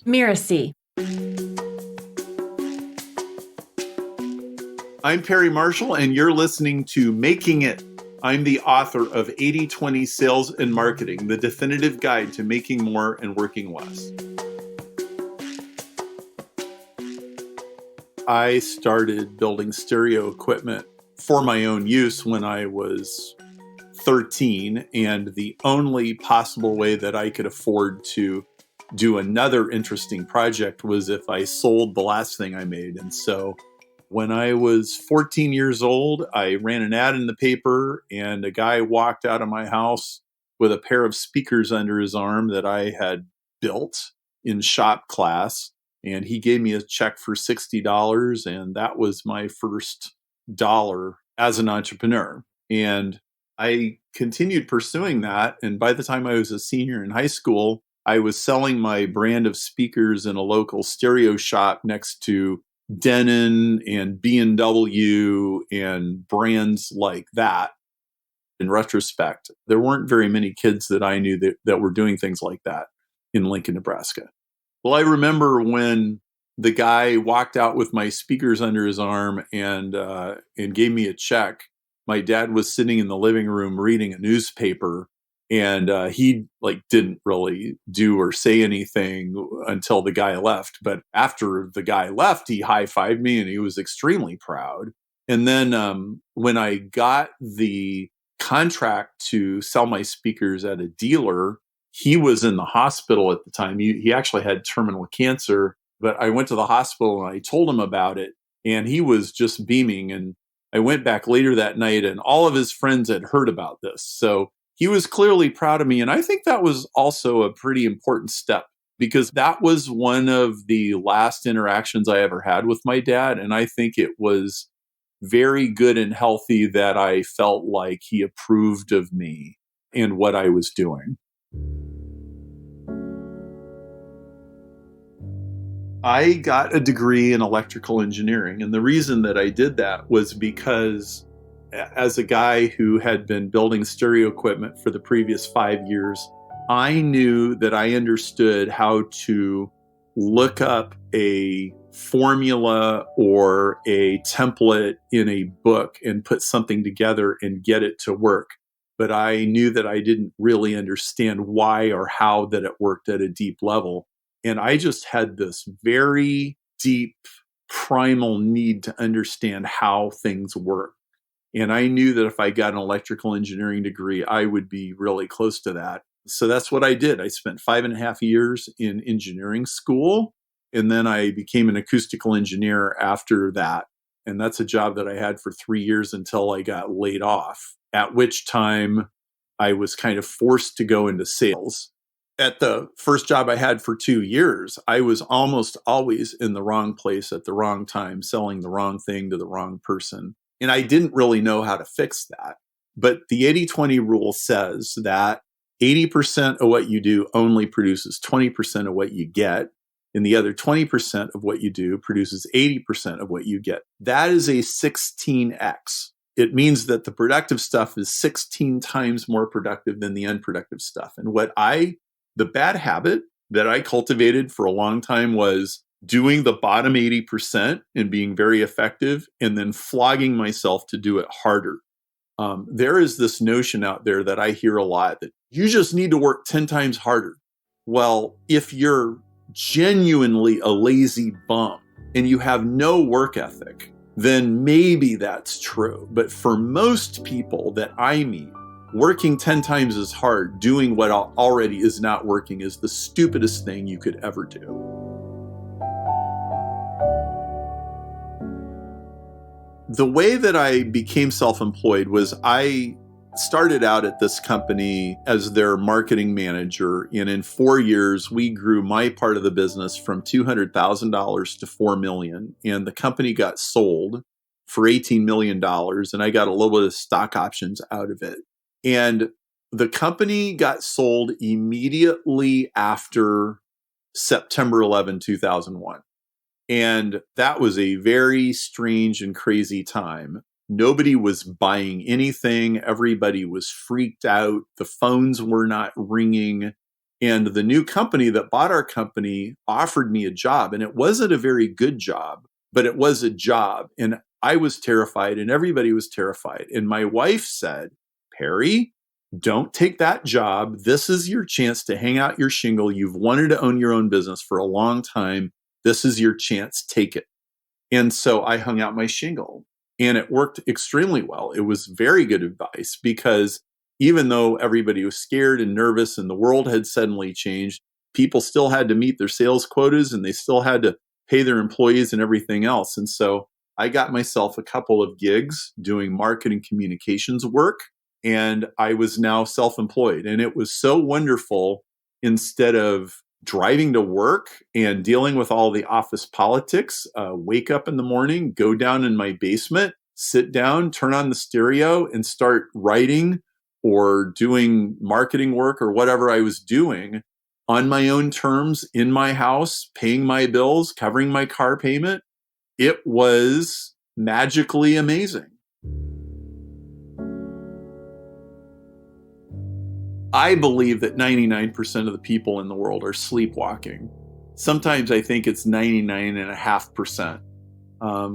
Mirasee. I'm Perry Marshall, and you're listening to Making It. I'm the author of 80/20 Sales and Marketing, the definitive guide to making more and working less. I started building stereo equipment for my own use when I was 13, and the only possible way that I could afford to do another interesting project was if I sold the last thing I made. And so when I was 14 years old, I ran an ad in the paper, and a guy walked out of my house with a pair of speakers under his arm that I had built in shop class. And he gave me a check for $60, and that was my first dollar as an entrepreneur. And I continued pursuing that. And by the time I was a senior in high school, I was selling my brand of speakers in a local stereo shop next to Denon and B&W and brands like that. In retrospect, there weren't very many kids that I knew that were doing things like that in Lincoln, Nebraska. Well, I remember when the guy walked out with my speakers under his arm and gave me a check. My dad was sitting in the living room reading a newspaper, and he didn't really do or say anything until the guy left. But after the guy left, he high-fived me, and he was extremely proud. And then when I got the contract to sell my speakers at a dealer, he was in the hospital at the time. He actually had terminal cancer, but I went to the hospital and I told him about it, and he was just beaming. And I went back later that night, and all of his friends had heard about this. So he was clearly proud of me. And I think that was also a pretty important step, because that was one of the last interactions I ever had with my dad. And I think it was very good and healthy that I felt like he approved of me and what I was doing. I got a degree in electrical engineering. And the reason that I did that was because as a guy who had been building stereo equipment for the previous 5 years, I knew that I understood how to look up a formula or a template in a book and put something together and get it to work. But I knew that I didn't really understand why or how that it worked at a deep level. And I just had this very deep primal need to understand how things work. And I knew that if I got an electrical engineering degree, I would be really close to that. So that's what I did. I spent 5.5 years in engineering school, and then I became an acoustical engineer after that. And that's a job that I had for 3 years until I got laid off, at which time I was kind of forced to go into sales. At the first job I had for 2 years, I was almost always in the wrong place at the wrong time, selling the wrong thing to the wrong person. And I didn't really know how to fix that. But the 80/20 rule says that 80% of what you do only produces 20% of what you get, and the other 20% of what you do produces 80% of what you get. That is a 16x. It means that the productive stuff is 16 times more productive than the unproductive stuff. And the bad habit that I cultivated for a long time was doing the bottom 80% and being very effective, and then flogging myself to do it harder. There is this notion out there that I hear a lot that you just need to work 10 times harder. Well, if you're genuinely a lazy bum and you have no work ethic, then maybe that's true. But for most people that I meet, working 10 times as hard, doing what already is not working, is the stupidest thing you could ever do. The way that I became self-employed was I started out at this company as their marketing manager. And in 4 years, we grew my part of the business from $200,000 to $4 million. And the company got sold for $18 million. And I got a little bit of stock options out of it. And the company got sold immediately after September 11, 2001. And that was a very strange and crazy time. Nobody was buying anything. Everybody was freaked out. The phones were not ringing. And the new company that bought our company offered me a job, and it wasn't a very good job, but it was a job. And I was terrified, and everybody was terrified. And my wife said, Perry, don't take that job. This is your chance to hang out your shingle. You've wanted to own your own business for a long time. This is your chance. Take it. And so I hung out my shingle, and it worked extremely well. It was very good advice, because even though everybody was scared and nervous and the world had suddenly changed, people still had to meet their sales quotas, and they still had to pay their employees and everything else. And so I got myself a couple of gigs doing marketing communications work, and I was now self-employed. And it was so wonderful. Instead of driving to work and dealing with all the office politics, wake up in the morning, go down in my basement, sit down, turn on the stereo, and start writing or doing marketing work or whatever I was doing on my own terms in my house, paying my bills, covering my car payment. It was magically amazing. I believe that 99% of the people in the world are sleepwalking. Sometimes I think it's 99.5%.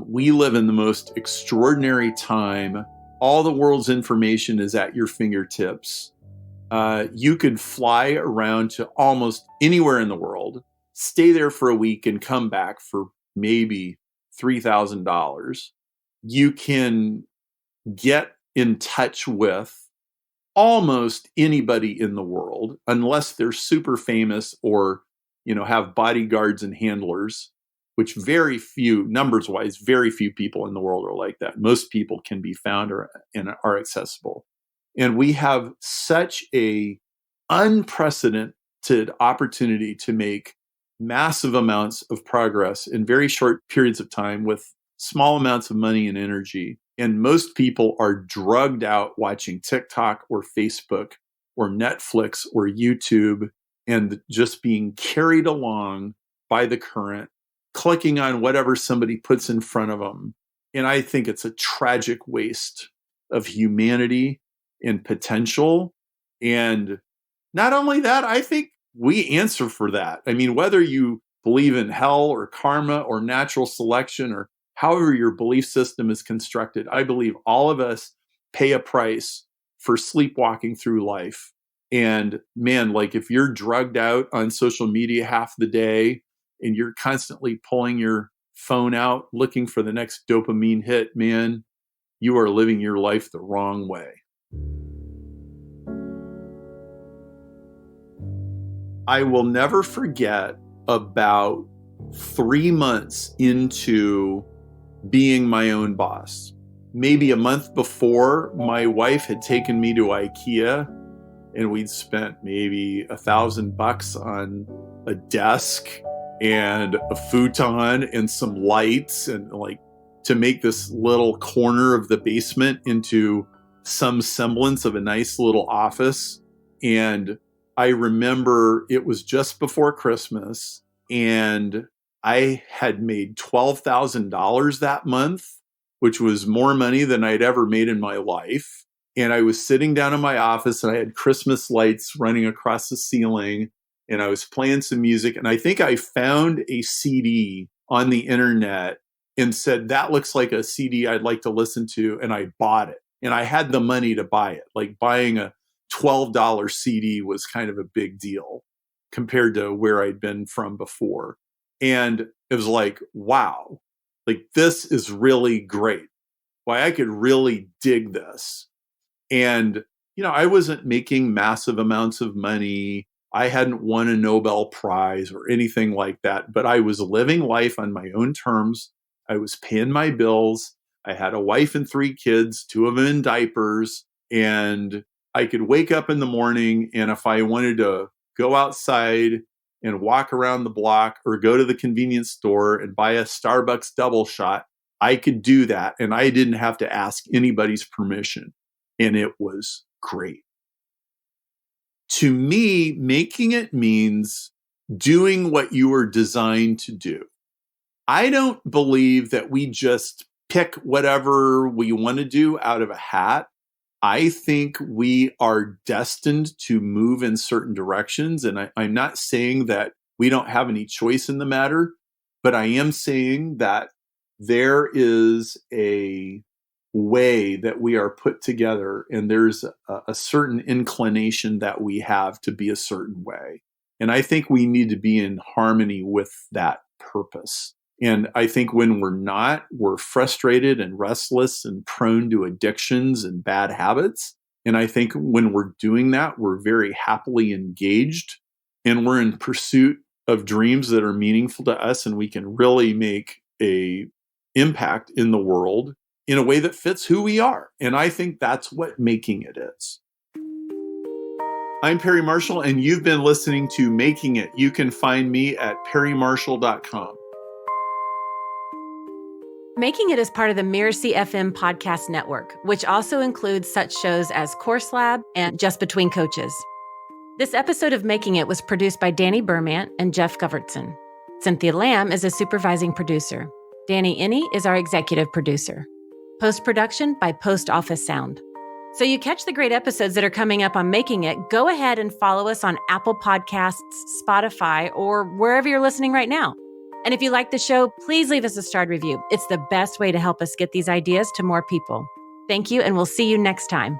We live in the most extraordinary time. All the world's information is at your fingertips. You could fly around to almost anywhere in the world, stay there for a week, and come back for maybe $3,000. You can get in touch with almost anybody in the world, unless they're super famous or, have bodyguards and handlers, which very few, numbers wise, very few people in the world are like that. Most people can be found and are accessible. And we have such a unprecedented opportunity to make massive amounts of progress in very short periods of time with small amounts of money and energy. And most people are drugged out watching TikTok or Facebook or Netflix or YouTube, and just being carried along by the current, clicking on whatever somebody puts in front of them. And I think it's a tragic waste of humanity and potential. And not only that, I think we answer for that. I mean, whether you believe in hell or karma or natural selection or however your belief system is constructed, I believe all of us pay a price for sleepwalking through life. And man, like if you're drugged out on social media half the day and you're constantly pulling your phone out looking for the next dopamine hit, man, you are living your life the wrong way. I will never forget, about 3 months into being my own boss, maybe a month before, my wife had taken me to IKEA, and we'd spent maybe $1,000 on a desk and a futon and some lights, and to make this little corner of the basement into some semblance of a nice little office. And I remember it was just before Christmas, and I had made $12,000 that month, which was more money than I'd ever made in my life. And I was sitting down in my office, and I had Christmas lights running across the ceiling, and I was playing some music. And I think I found a CD on the internet and said, that looks like a CD I'd like to listen to. And I bought it. And I had the money to buy it. Like buying a $12 CD was kind of a big deal compared to where I'd been from before. And it was like, wow, like this is really great. Why, I could really dig this. And, I wasn't making massive amounts of money. I hadn't won a Nobel Prize or anything like that, but I was living life on my own terms. I was paying my bills. I had a wife and 3 kids, 2 of them in diapers, and I could wake up in the morning, and if I wanted to go outside and walk around the block or go to the convenience store and buy a Starbucks double shot, I could do that. And I didn't have to ask anybody's permission. And it was great. To me, making it means doing what you were designed to do. I don't believe that we just pick whatever we want to do out of a hat. I think we are destined to move in certain directions. And I'm not saying that we don't have any choice in the matter, but I am saying that there is a way that we are put together, and there's a certain inclination that we have to be a certain way. And I think we need to be in harmony with that purpose. And I think when we're not, we're frustrated and restless and prone to addictions and bad habits. And I think when we're doing that, we're very happily engaged and we're in pursuit of dreams that are meaningful to us, and we can really make a impact in the world in a way that fits who we are. And I think that's what making it is. I'm Perry Marshall, and you've been listening to Making It. You can find me at perrymarshall.com. Making It is part of the Mirasee FM podcast network, which also includes such shows as Course Lab and Just Between Coaches. This episode of Making It was produced by Danny Bermant and Geoff Govertsen. Cynthia Lamb is a supervising producer. Danny Inney is our executive producer. Post-production by Post Office Sound. So you catch the great episodes that are coming up on Making It, go ahead and follow us on Apple Podcasts, Spotify, or wherever you're listening right now. And if you like the show, please leave us a starred review. It's the best way to help us get these ideas to more people. Thank you, and we'll see you next time.